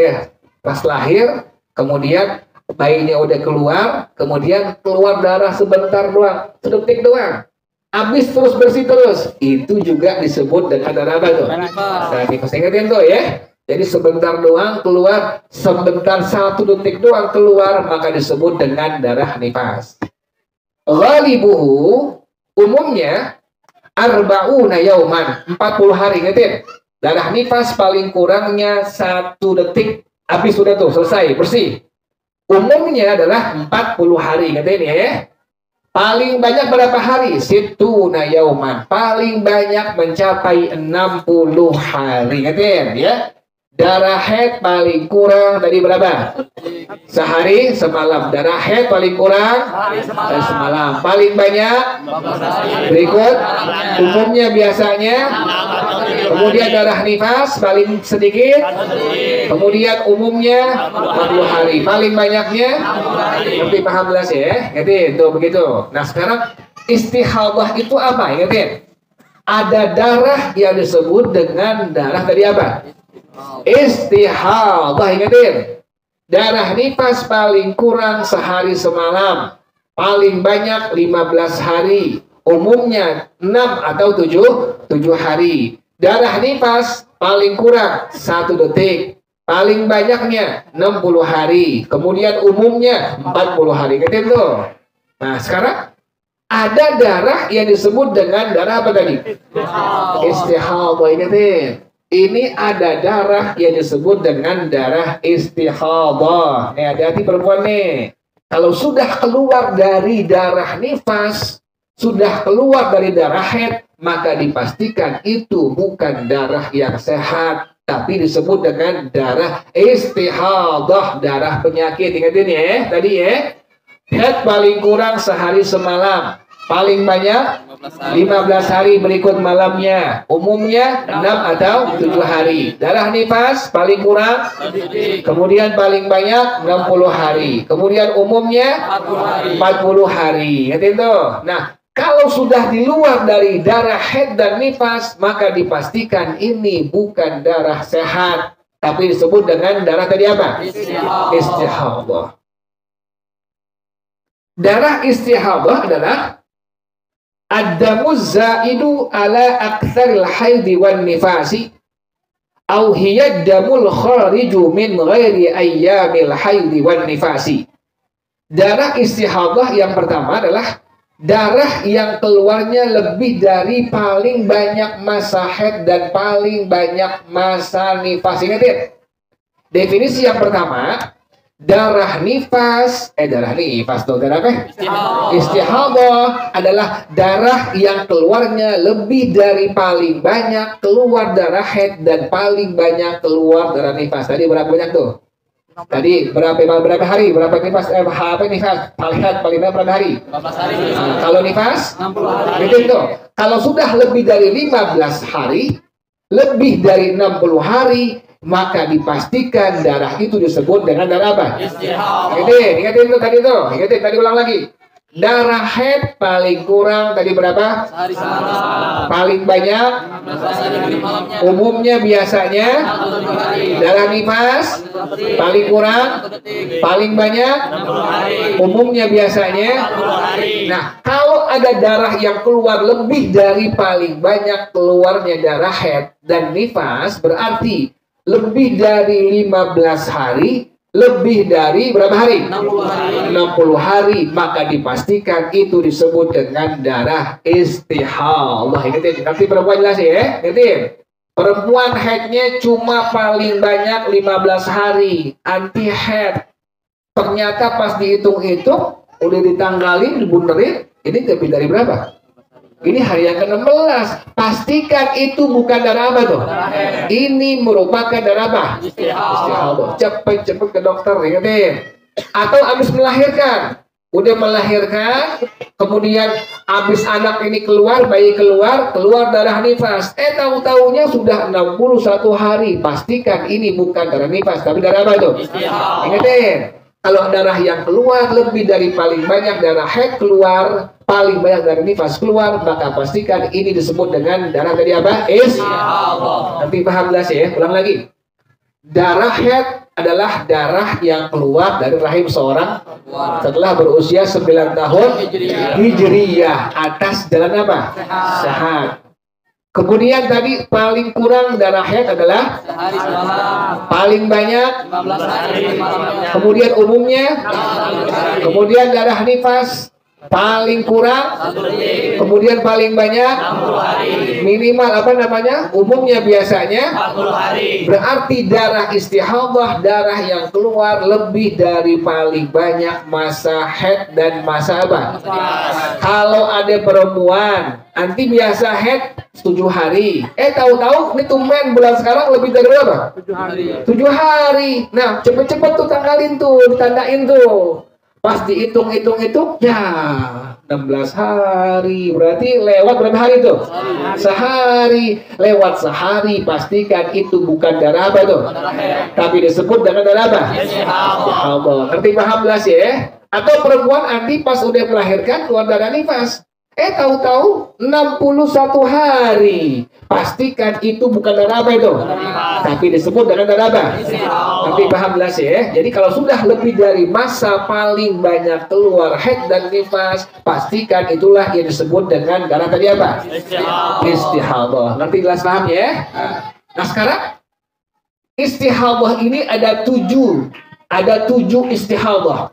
pas lahir, kemudian bayinya udah keluar, kemudian keluar darah sebentar doang, 1 detik doang. Habis terus bersih terus, itu juga disebut dengan darah apa tuh? Darah nifas. Ingatin tuh ya. Jadi sebentar doang keluar, sebentar 1 detik doang keluar, maka disebut dengan darah nifas. Ghalibuhu, umumnya arba'una yauman, 40 hari. Ingatin, darah nifas paling kurangnya 1 detik, habis sudah tuh selesai bersih. Umumnya adalah 40 hari. Ingatin ya. Paling banyak berapa hari? Situna yauman. Paling banyak mencapai 60 hari. Ingatin ya. Darah haid paling kurang tadi berapa? 1 sehari semalam. Darah haid paling kurang semalam. Paling banyak berikut umumnya biasanya. Kemudian darah nifas paling sedikit. Kemudian umumnya 40 hari. Paling banyaknya lebih paham jelas ya. Ingatin tuh begitu. Nah sekarang istihadah itu apa? Ingatin. Ada darah yang disebut dengan darah tadi apa? Istihadah. Ingatin. Darah nifas paling kurang sehari semalam. Paling banyak 15 hari. Umumnya 6 atau 7 hari. Darah nifas paling kurang 1 detik. Paling banyaknya 60 hari. Kemudian umumnya 40 hari. Ingatin tuh. Nah sekarang ada darah yang disebut dengan darah apa tadi? Istihadah. Ingatin. Ini ada darah yang disebut dengan darah istihadah. Nih hati-hati perempuan nih. Kalau sudah keluar dari darah nifas, sudah keluar dari darah haid, maka dipastikan itu bukan darah yang sehat, tapi disebut dengan darah istihadah, darah penyakit. Ingatin ya, tadi ya. Haid paling kurang sehari semalam. Paling banyak 15 hari berikut malamnya. Umumnya 6 atau 7 hari. Darah nifas paling kurang. Kemudian paling banyak 60 hari. Kemudian umumnya 40 hari. Ingat itu. Nah, kalau sudah di luar dari darah haid dan nifas, maka dipastikan ini bukan darah sehat, tapi disebut dengan darah tadi apa? Istihadah. Darah istihadah adalah ad-damuz zaidu ala aktsaril haidi wan nifasi au hiya damul khariju min ghairi ayyamil haidi wan nifasi. Darah istihadah yang pertama adalah darah yang keluarnya lebih dari paling banyak masa haid dan paling banyak masa nifas. Ingat, definisi yang pertama, darah nifas tuh darah apa? Istihadah adalah darah yang keluarnya lebih dari paling banyak keluar darah haid dan paling banyak keluar darah nifas. Tadi berapa banyak tuh? Tadi berapa hari? Berapa nifas? Apa nifas? Paling haid paling banyak berapa hari? 15 hari. Nah, kalau nifas 60 hari. Itu. Kalau sudah lebih dari 15 hari, lebih dari 60 hari, maka dipastikan darah itu disebut dengan darah apa? Ingatin itu tadi tuh. Ingatin tadi ulang lagi. Darah haid paling kurang tadi berapa? Sehari semalam. Paling banyak 15 hari malamnya. umumnya biasanya. Darah nifas paling kurang, paling banyak 60 hari. umumnya biasanya. 40 hari. Nah, kalau ada darah yang keluar lebih dari paling banyak keluarnya darah haid dan nifas, berarti lebih dari 15 hari, lebih dari berapa hari? 60 hari. 60 hari, maka dipastikan itu disebut dengan darah istihadah. Ingatin, nanti perempuan jelas ya. Ingatin, perempuan haidnya cuma paling banyak 15 hari, anti haid. Ternyata pas dihitung-hitung, udah ditanggalin, dibunderin, ini lebih dari berapa? Ini hari yang ke-16. Pastikan itu bukan darah apa tuh? Ini merupakan darah apa? Istihadah. Cepet-cepet ke dokter, ingatin. Atau habis melahirkan. Udah melahirkan, kemudian habis anak ini keluar, bayi keluar darah nifas. Tahu-taunya sudah 61 hari. Pastikan ini bukan darah nifas, tapi darah apa tuh? Ingatin. Kalau darah yang keluar lebih dari paling banyak darah haid keluar, paling banyak darah nifas keluar, maka pastikan ini disebut dengan darah tadi apa? Istihadah. Nanti paham jelas ya, ulang lagi. Darah haid adalah darah yang keluar dari rahim seorang setelah berusia 9 tahun Hijriyah atas jalan apa? Sehat. Kemudian tadi paling kurang darah haid adalah Sehari semalam. paling banyak 15 hari malamnya. kemudian umumnya, kemudian darah nifas paling kurang, 1 detik. kemudian paling banyak 60 hari. minimal apa namanya? Umumnya biasanya 40 hari. berarti darah istihadah darah yang keluar lebih dari paling banyak masa haid dan masa apa? Kalau ada perempuan anti biasa haid 7 hari. Tahu-tahu ini tumben bulan sekarang lebih dari berapa? 7 hari. 7 hari. Nah, cepet-cepet tuh tanggalin tuh, ditandain tuh. Pas dihitung-hitung-hitung, ya 16 hari. Berarti lewat berapa hari tuh? Sehari. Lewat sehari, pastikan itu bukan darah apa tuh? Tapi disebut dengan darah apa? Istihadah. Ngerti paham jelas ya? Atau perempuan nanti pas udah melahirkan keluar darah nifas. Tahu-tahu 61 hari. Pastikan itu bukan darah apa itu? Tapi disebut dengan darah apa? Nanti paham jelas ya. Jadi kalau sudah lebih dari masa paling banyak keluar haid dan nifas, pastikan itulah yang disebut dengan darah tadi apa? Istihadah. Ngerti jelas paham ya? Nah sekarang istihadah ini ada 7. Ada 7 istihadah.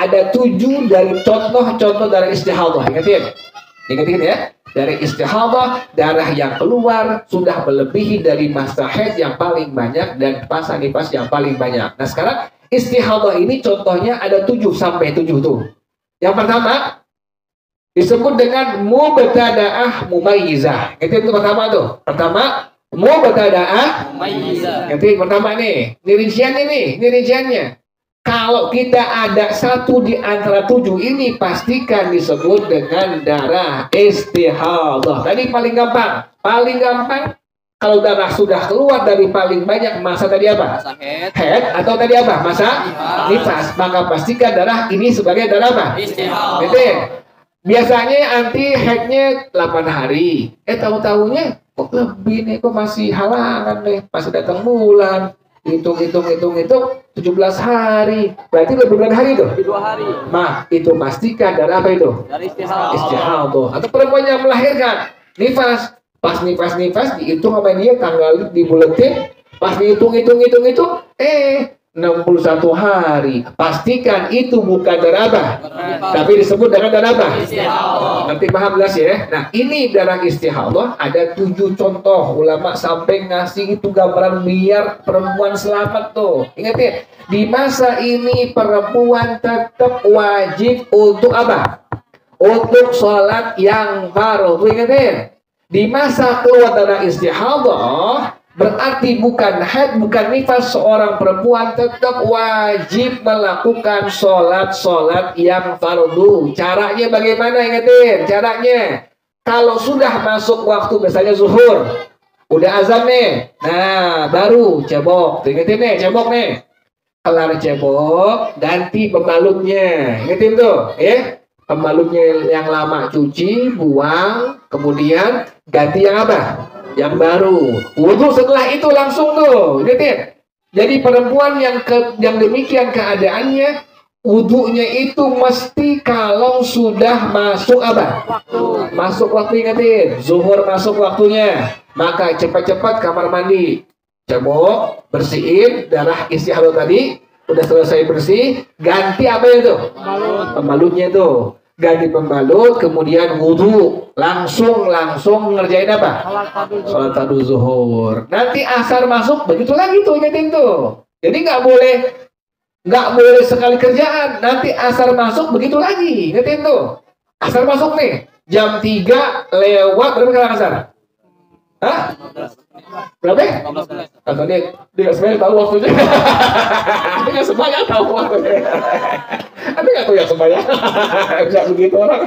Ada 7 dari contoh-contoh darah istihadah. Ingatin ya. Dari istihadah, darah yang keluar sudah melebihi dari masa haid yang paling banyak dan masa nifas yang paling banyak. Nah sekarang istihadah ini contohnya ada 7 sampai 7 tuh. Yang pertama disebut dengan mubtada'ah mumayyizah. Itu pertama tuh. Pertama mubtada'ah mumayyizah. Itu pertama nih. Ini rinciannya nih. Ini rinciannya. Kalau kita ada 1 di antara 7 ini, pastikan disebut dengan darah istihadah. Tadi paling gampang. Paling gampang, kalau darah sudah keluar dari paling banyak masa tadi apa? Haid atau tadi apa? Masa nifas. Maka pastikan darah ini sebagai darah apa? Istihadah. Biasanya anti haidnya 8 hari. Tahu-tahunya kok lebih nih, kok masih halangan nih, masih datang bulan. Hitung 17 hari. Berarti lebih berapa hari itu? 2 hari. Nah, itu pastikan darah apa itu? Dari istihadah. Istihadah. Atau perempuan yang melahirkan nifas. Pas nifas dihitung sama dia, tanggal dibuletin. Pas dihitung 61 hari. Pastikan itu bukan darah apa? Tapi disebut dengan darah apa? Istihadah. Nanti paham jelas ya. Nah, ini darah istihadah ada 7 contoh. Ulama sampai ngasih itu gambaran biar perempuan selamat tuh. Ingat ya, di masa ini perempuan tetap wajib untuk apa? Untuk sholat yang fardhu. Ingat ya, di masa keluar darah istihadah berarti bukan haid, bukan nifas, seorang perempuan tetap wajib melakukan sholat yang fardu. Caranya bagaimana? Ingetin caranya. Kalau sudah masuk waktu misalnya zuhur, udah azan nih, nah baru cebok. Ingetin nih, cebok nih. Kelar cebok, ganti pembalutnya. Ingetin tuh, ya. Pembalutnya yang lama cuci, buang, kemudian ganti yang apa? Yang baru. Wudhu setelah itu langsung tuh, gitu ya. Jadi perempuan yang demikian keadaannya, wudhunya itu mesti kalau sudah masuk apa? Masuk waktu, ingetin. Zuhur masuk waktunya, maka cepat-cepat kamar mandi, cebok, bersihin darah istihadah tadi. Udah selesai bersih, ganti apa itu? Pembalutnya tuh. Ganti pembalut, kemudian wudhu, langsung ngerjain apa? Sholat fardu zuhur. Nanti asar masuk, begitu lagi tuh, ingetin tuh. Jadi nggak boleh sekali kerjaan. Nanti asar masuk, begitu lagi, ingetin tuh. Asar masuk nih, jam 3 lewat berapa sekarang asar? Hah? Berapa? Atau dia sebenarnya tahu waktunya. Dia sebanyak tahu waktunya. Ada nggak tuh yang sebanyak? Nggak begitu orang.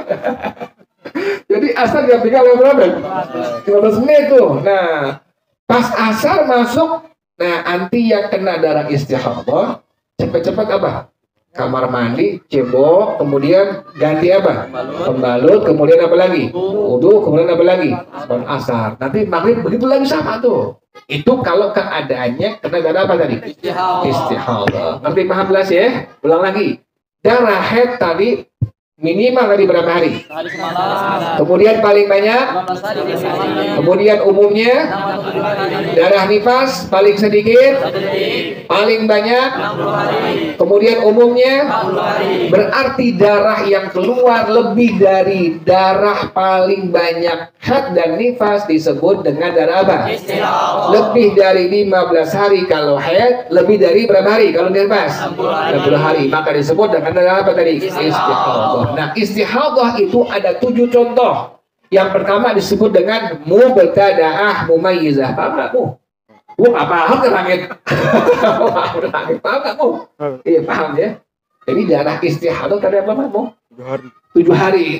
Jadi asar jam 3 lewat berapa? 15 menit tuh. Nah, pas asar masuk, nah anti yang kena darah istihadah, cepet-cepet apa? Kamar mandi, cebok, kemudian ganti apa? Pembalut, kemudian apa lagi? Wudhu, kemudian apa lagi? Sholat asar. Nanti maghrib begitu lagi sama tuh. Itu kalau keadaannya kena darah apa tadi? Istihadah. Nanti paham jelas ya? Ulang lagi. Darah haid tadi minimal tadi berapa hari? Kemudian paling banyak? Kemudian umumnya? Darah nifas paling sedikit? Paling banyak? Kemudian umumnya? Berarti darah yang keluar lebih dari darah paling banyak haid dan nifas disebut dengan darah apa? Lebih dari 15 hari kalau haid, lebih dari berapa hari kalau nifas? 60 hari. Maka disebut dengan darah apa tadi? Istihadah. Nah, istihadah itu ada 7 contoh. Yang pertama disebut dengan mubtada'ah mumayyizah. Paham nggak, Bu? Bu nggak paham ke langit. Paham nggak, Bu? Iya, paham ya. Jadi darah istihadah tadi apa, Bu? 7 hari.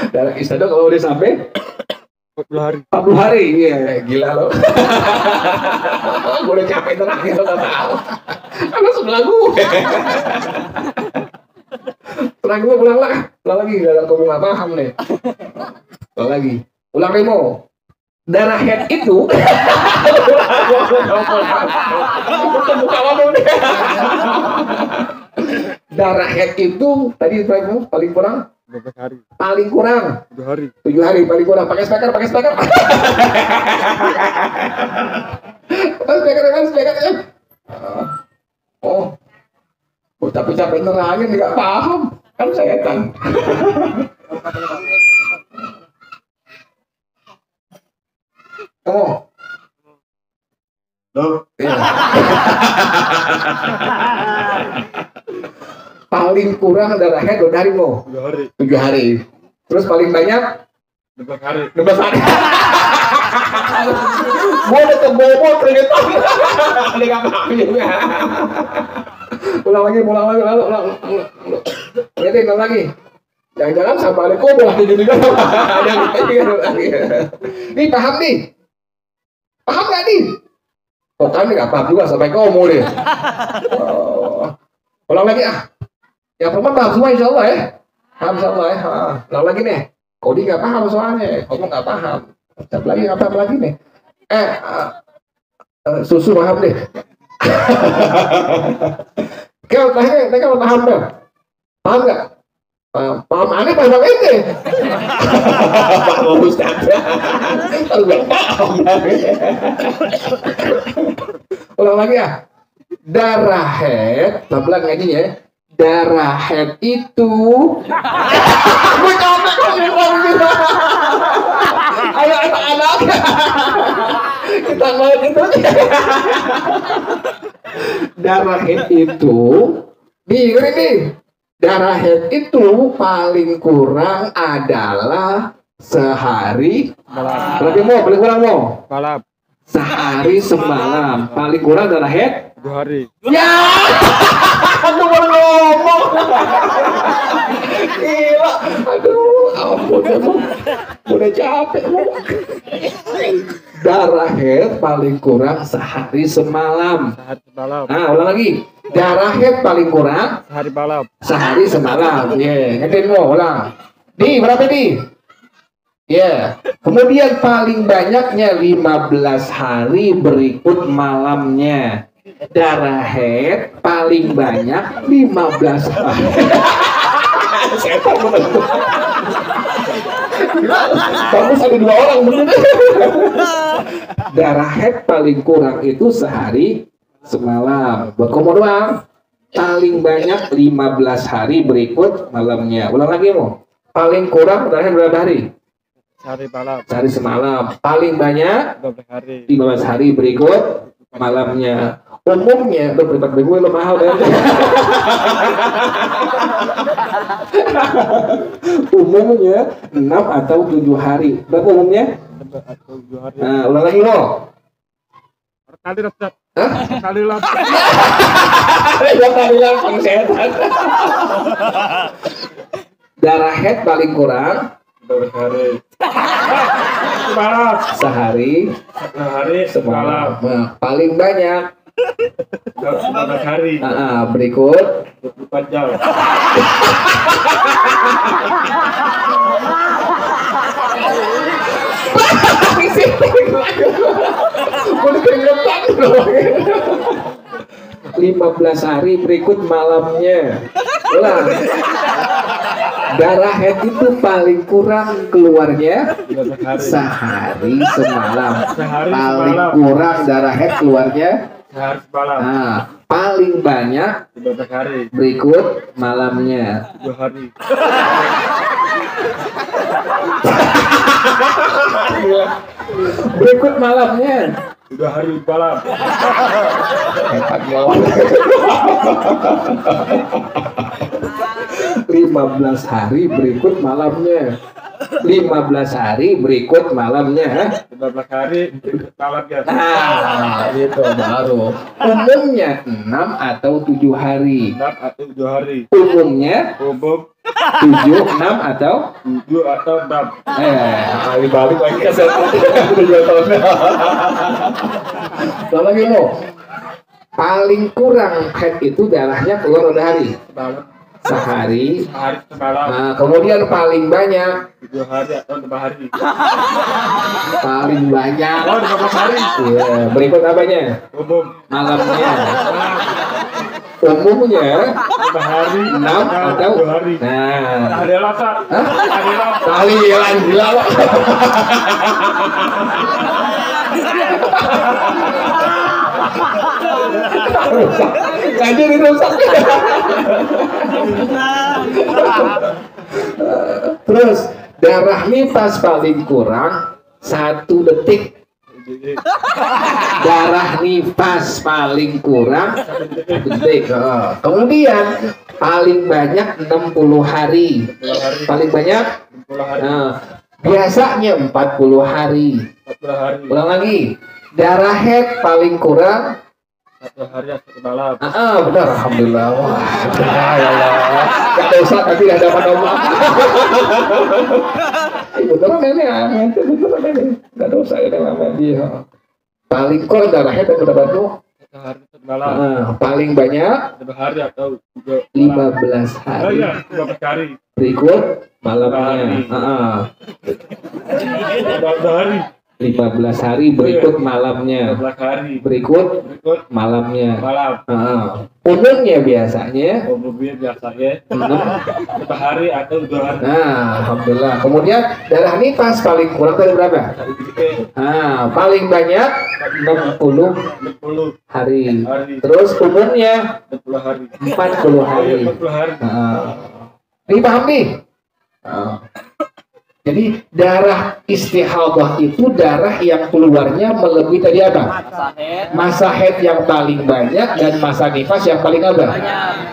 Darah istihadah kalau udah sampai 40 hari. 40 hari. Iya, gila loh. Gue udah capek terakhir lo nggak tahu. Karena sebelah gue. Terang gue ulang lagi. Gak kamu nggak paham nih. Ulang lagi. Ulang demo. Darah head itu darah head itu tadi paling kurang 12 hari. paling kurang 7 hari. 7 hari paling kurang. Pakai speaker pakai speaker oh tapi capek nerangin nggak paham kan saya kan. Oh. Loh, Iya. Paling kurang darah head udah hari mau 7 hari. 7 hari. Terus paling banyak 12 hari. 12 hari. Gua udah kebobo ternyata. Ada nggak paham juga. Ulang lagi. Ulang lagi. Jangan-jangan sampai ada kobo lagi juga. Ada lagi. Nih paham nih? Paham nggak nih? Oh kami nggak paham juga sampai komo deh. Ulang lagi ah. Ya perempuan paham semua insya Allah ya. Paham insya Allah ya. Ulang lagi nih. Kodi nggak paham soalnya. Kamu nggak paham. Siapa lagi nggak paham lagi nih? Susu paham deh. Kau paham dong? Paham nggak? Paham aneh paham ente. Paham Ustaz. Kalau nggak paham. Ulang lagi ya. Darah head, pelan-pelan ngajinya ya. Darah head itu gue capek kok ngomong gitu. Ayo anak-anak kita mau gitu. Darah head itu nih darah head itu paling kurang adalah sehari berarti mau paling kurang mau Malam. sehari semalam. Paling kurang darah head 7 hari. ya. Aku baru ngomong. Gila. Aduh, ampun emang. Udah capek. Darah head paling kurang sehari semalam. Sehari malam. Nah, ulang lagi. Darah head paling kurang Sehari malam. sehari semalam. Iya, ngertiin mau ulang. Nih, berapa nih? Ya. Kemudian paling banyaknya 15 hari berikut malamnya. Darah head paling banyak 15 hari. Bagus ada 2 orang bener. Darah head paling kurang itu sehari semalam. Buat kamu doang. Paling banyak 15 hari berikut malamnya. Ulang lagi mau. Paling kurang darah head berapa hari? Sehari malam. Sehari semalam. Paling banyak 12 hari. 15 hari berikut malamnya. Umumnya lo berdebat gue lo mahal kan. Umumnya 6 atau 7 hari. Berapa umumnya? 7 hari. Nah, ulang lagi lo. Kali Ustaz. Hah? Kali lah. Ya kali langsung setan. Darah head paling kurang 12 hari. Malam. sehari Sehari semalam. malam. Nah, paling banyak 12 hari. berikut 24 jam. Boleh keringetan loh. 15 hari berikut malamnya. Ulang. Darah head itu paling kurang keluarnya 12 hari. sehari semalam. Sehari Paling semalam. kurang darah head keluarnya. Sehari malam. Nah, paling banyak 12 hari. berikut malamnya. 7 hari. Berikut malamnya. 2 hari malam. 15 hari berikut malamnya. 15 hari berikut malamnya. 15 hari malamnya. Nah, itu baru. Umumnya 6 atau 7 hari. 6 atau 7 hari. Umumnya Umum 7, 6 atau 7 atau 6. kali balik lagi ke saya. 2 tahun. Kalau lagi lo, paling kurang haid itu darahnya keluar berapa hari? Sehari. Hari semalam. Nah, kemudian paling banyak 7 hari atau 5 hari. paling banyak. Oh, 15 hari. Iya, berikut apanya? Umum Malamnya. Umumnya 5 hari 6 atau 7 hari. nah, Ada lasa. Ada lasa. tahlilan gila lo. Ngajar rusak. Terus darah nifas paling kurang 1 detik. Darah nifas paling kurang 1 detik. Kemudian paling banyak 60 hari. Paling banyak 60 hari. biasanya 40 hari. 40 hari. Ulang lagi. Darah haid paling kurang 1 hari atau 1 malam. benar, alhamdulillah. Wah, ya Allah. Gak dosa tapi gak dapat obat. Beneran ini, beneran ini. Gak dosa ini namanya dia. Paling kurang darah haid berapa tuh? 1 hari 1 malam. Paling banyak 5 hari atau 7 15 Oh hari. iya, 15 hari. Berikut malamnya. 15 hari. 15 hari berikut malamnya. 15 hari. Berikut Berikut malamnya. malam. Umumnya biasanya Umumnya biasanya 6. 5 hari atau 2 hari. Nah, alhamdulillah. Kemudian darah nifas paling kurang dari berapa? Paling banyak 60 60 hari. hari. Terus umumnya 60 hari. 40 hari. 40 hari. Ini paham nih? Jadi darah istihadah itu darah yang keluarnya melebihi tadi apa? Masa haid yang paling banyak dan masa nifas yang paling apa?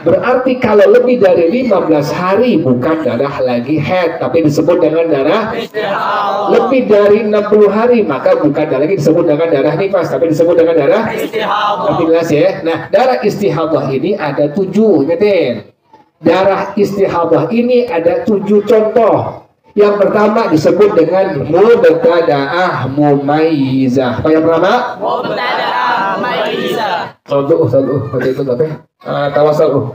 Berarti kalau lebih dari 15 hari bukan darah lagi haid, tapi disebut dengan darah Istihadah. lebih dari 60 hari maka bukan lagi disebut dengan darah nifas, tapi disebut dengan darah Istihadah. lebih jelas ya. Nah, darah istihadah ini ada 7, ingetin. Darah istihadah ini ada 7 contoh. Yang pertama disebut dengan mubtada'ah mumayyizah. Apa yang pertama? Mubtada'ah mayyizah. Sallu. Tadi itu apa? Tawassul.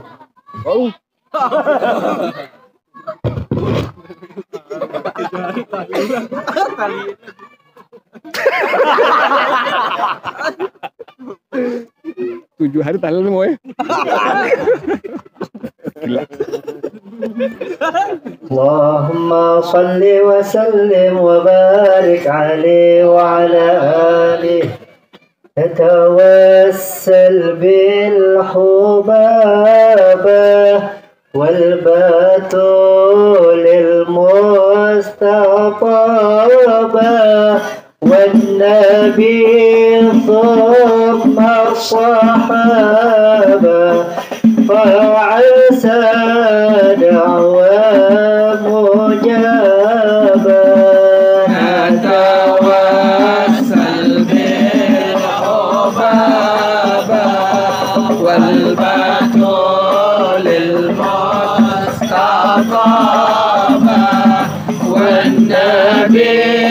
Tujuh hari tahlil mau ya. اللهم صل وسلم وبارك عليه وعلى آله نتوسل بالحبابة والبتول المستطابة والنبي ثم الصحابة فعسى دعوى مجابة نتوسل بالحبابة والبتول المستطابة والنبي